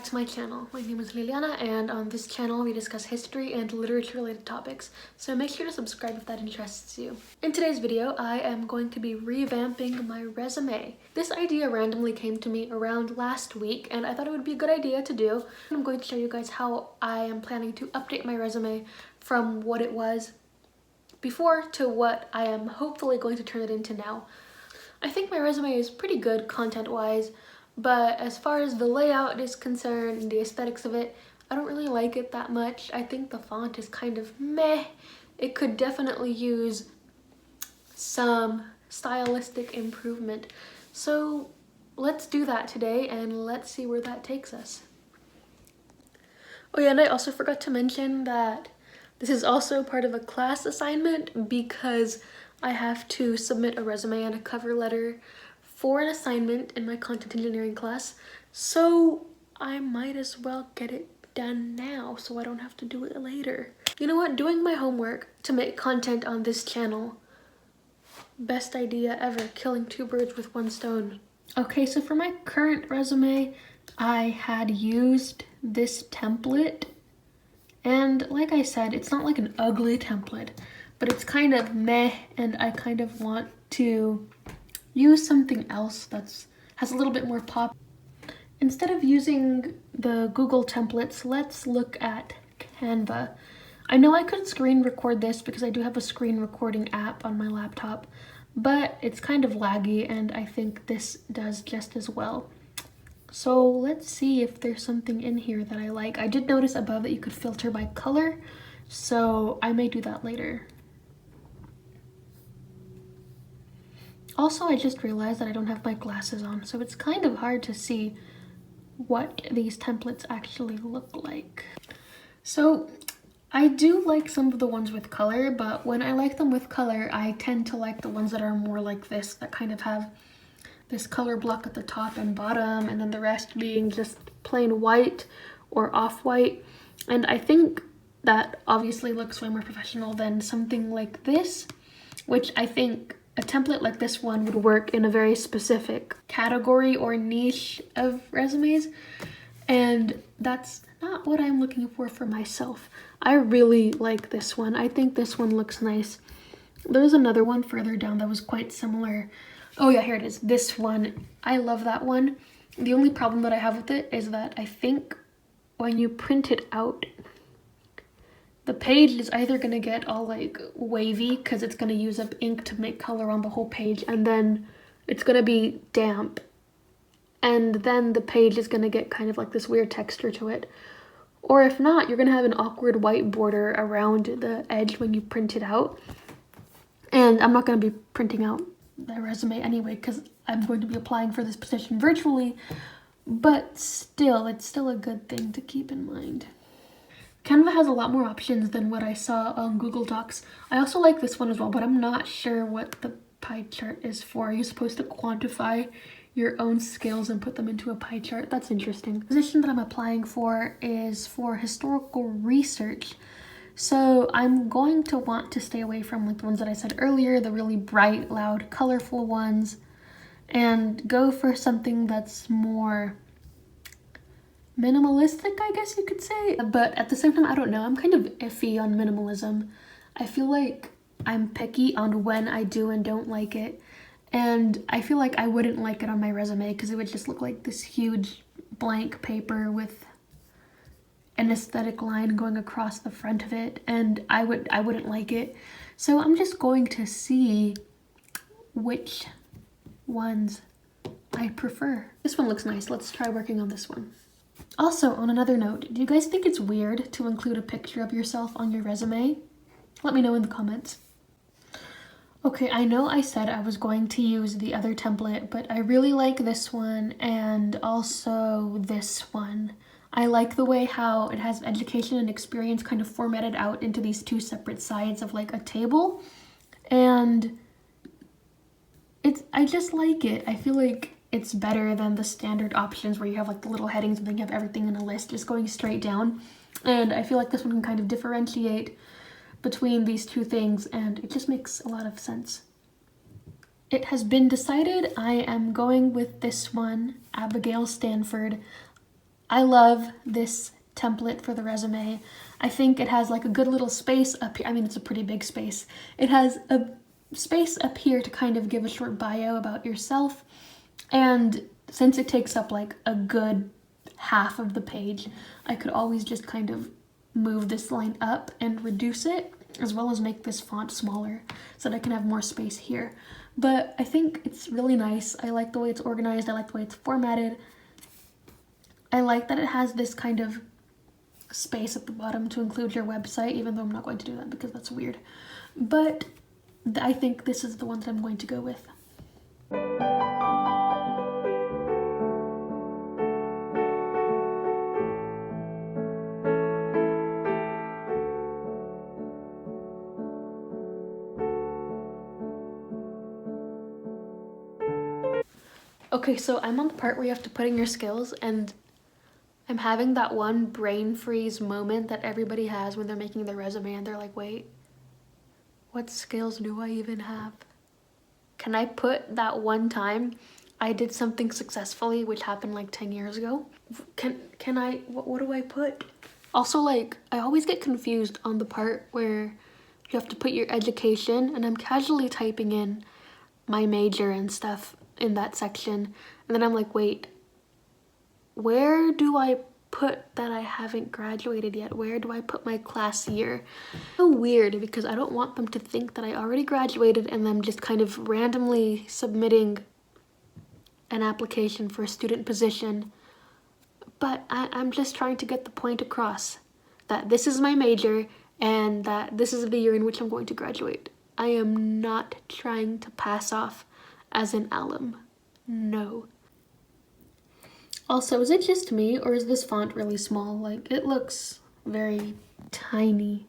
back to my channel. My name is Liliana, and on this channel we discuss history and literature related topics, so make sure to subscribe if that interests you. In today's video, I am going to be revamping my resume. This idea randomly came to me around last week, and I thought it would be a good idea to do. I'm going to show you guys how I am planning to update my resume from what it was before to what I am hopefully going to turn it into now. I think my resume is pretty good content-wise, but as far as the layout is concerned and the aesthetics of it, I don't really like it that much. I think the font is kind of meh. It could definitely use some stylistic improvement. So let's do that today and let's see where that takes us. Oh yeah, and I also forgot to mention that this is also part of a class assignment because I have to submit a resume and a cover letter for an assignment in my content engineering class, so I might as well get it done now so I don't have to do it later. You know what? Doing my homework to make content on this channel, best idea ever, killing two birds with one stone. Okay, so for my current resume, I had used this template, and like I said, it's not like an ugly template, but it's kind of meh, and I kind of want to use something else that's has a little bit more pop. Instead of using the Google templates, let's look at Canva. I know I could screen record this because I do have a screen recording app on my laptop, but it's kind of laggy and I think this does just as well. So let's see if there's something in here that I like. I did notice above that you could filter by color, so I may do that later. Also, I just realized that I don't have my glasses on, so it's kind of hard to see what these templates actually look like. So I do like some of the ones with color, but when I like them with color, I tend to like the ones that are more like this, that kind of have this color block at the top and bottom, and then the rest being just plain white or off-white. And I think that obviously looks way more professional than something like this, which I think a template like this one would work in a very specific category or niche of resumes, and that's not what I'm looking for myself. I really like this one. I think this one looks nice. There's another one further down that was quite similar. Oh yeah, here it is. This one. I love that one. The only problem that I have with it is that I think when you print it out, the page is either going to get all like wavy because it's going to use up ink to make color on the whole page, and then it's going to be damp, and then the page is going to get kind of like this weird texture to it. Or if not, you're going to have an awkward white border around the edge when you print it out. And I'm not going to be printing out the resume anyway because I'm going to be applying for this position virtually, but still, it's still a good thing to keep in mind. Canva has a lot more options than what I saw on Google Docs. I also like this one as well, but I'm not sure what the pie chart is for. You're supposed to quantify your own skills and put them into a pie chart. That's interesting. The position that I'm applying for is for historical research. So I'm going to want to stay away from like the ones that I said earlier, the really bright, loud, colorful ones, and go for something that's more minimalistic, I guess you could say. But at the same time, I don't know. I'm kind of iffy on minimalism. I feel like I'm picky on when I do and don't like it. And I feel like I wouldn't like it on my resume because it would just look like this huge blank paper with an aesthetic line going across the front of it, and I wouldn't like it. So I'm just going to see which ones I prefer. This one looks nice. Let's try working on this one. Also, on another note, do you guys think it's weird to include a picture of yourself on your resume? Let me know in the comments. Okay, I know I said I was going to use the other template, but I really like this one and also this one. I like the way how it has education and experience kind of formatted out into these two separate sides of like a table, and I just like it. I feel like it's better than the standard options where you have like the little headings and then you have everything in a list just going straight down. And I feel like this one can kind of differentiate between these two things, and it just makes a lot of sense. It has been decided I am going with this one, Abigail Stanford. I love this template for the resume. I think it has like a good little space up here. I mean, it's a pretty big space. It has a space up here to kind of give a short bio about yourself. And since it takes up like a good half of the page, I could always just kind of move this line up and reduce it, as well as make this font smaller so that I can have more space here. But I think it's really nice. I like the way it's organized. I like the way it's formatted. I like that it has this kind of space at the bottom to include your website, even though I'm not going to do that because that's weird. But I think this is the one that I'm going to go with. Okay, so I'm on the part where you have to put in your skills, and I'm having that one brain freeze moment that everybody has when they're making their resume and they're like, wait, what skills do I even have? Can I put that one time I did something successfully, which happened like 10 years ago? Can I, what do I put? Also, like, I always get confused on the part where you have to put your education, and I'm casually typing in my major and stuff in that section, and then I'm like, wait, where do I put that I haven't graduated yet? Where do I put my class year? So weird, because I don't want them to think that I already graduated and I'm just kind of randomly submitting an application for a student position. But I'm just trying to get the point across that this is my major and that this is the year in which I'm going to graduate. I am not trying to pass off as an alum. No. Also, is it just me, or is this font really small? Like, it looks very tiny.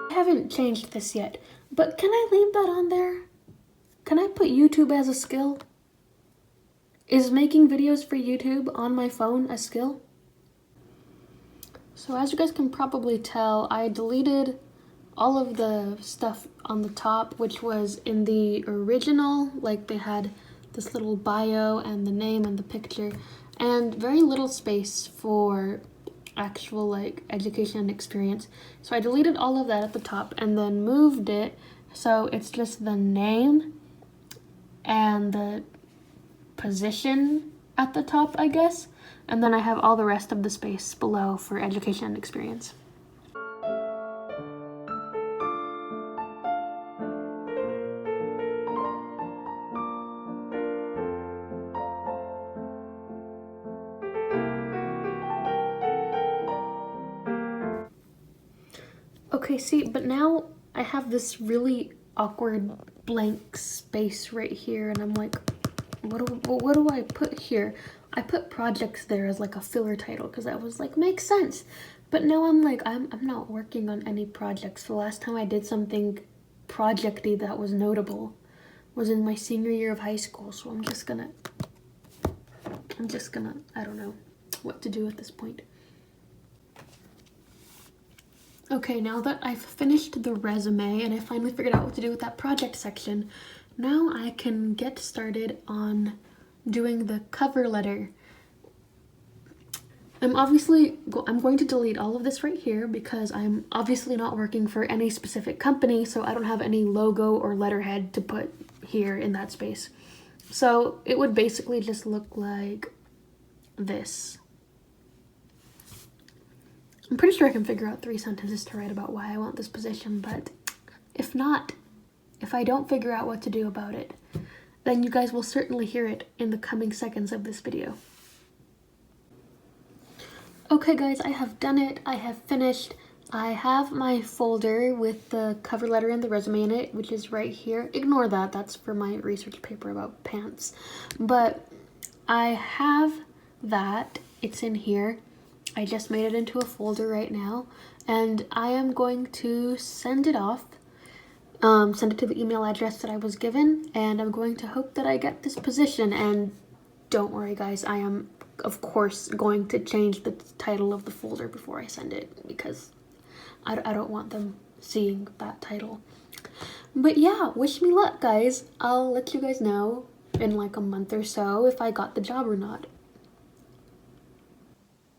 I haven't changed this yet, but can I leave that on there? Can I put YouTube as a skill? Is making videos for YouTube on my phone a skill? So as you guys can probably tell, I deleted all of the stuff on the top, which was in the original. Like, they had this little bio and the name and the picture, and very little space for actual like education and experience. So I deleted all of that at the top and then moved it so it's just the name and the position at the top, I guess, and then I have all the rest of the space below for education and experience. Okay, see, but now I have this really awkward blank space right here, and I'm like, what do I put here? I put projects there as like a filler title because I was like, makes sense. But now I'm like, I'm not working on any projects. The last time I did something projecty that was notable was in my senior year of high school, so I'm just gonna, I don't know what to do at this point. Okay, now that I've finished the resume and I finally figured out what to do with that project section, now I can get started on doing the cover letter. I'm going to delete all of this right here because I'm obviously not working for any specific company, so I don't have any logo or letterhead to put here in that space. So it would basically just look like this. I'm pretty sure I can figure out 3 sentences to write about why I want this position, but if not, if I don't figure out what to do about it, then you guys will certainly hear it in the coming seconds of this video. Okay guys, I have done it. I have finished. I have my folder with the cover letter and the resume in it, which is right here. Ignore that, that's for my research paper about pants. But I have that, it's in here. I just made it into a folder right now, and I am going to send it off. Send it to the email address that I was given, and I'm going to hope that I get this position. And don't worry guys, I am of course going to change the title of the folder before I send it, because I don't want them seeing that title. But yeah, wish me luck guys. I'll let you guys know in like a month or so if I got the job or not.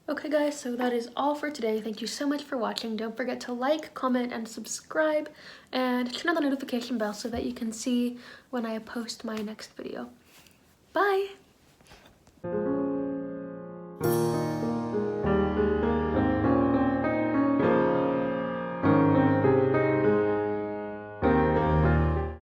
Okay guys, so that is all for today. Thank you so much for watching. Don't forget to like, comment, and subscribe, and turn on the notification bell so that you can see when I post my next video. Bye!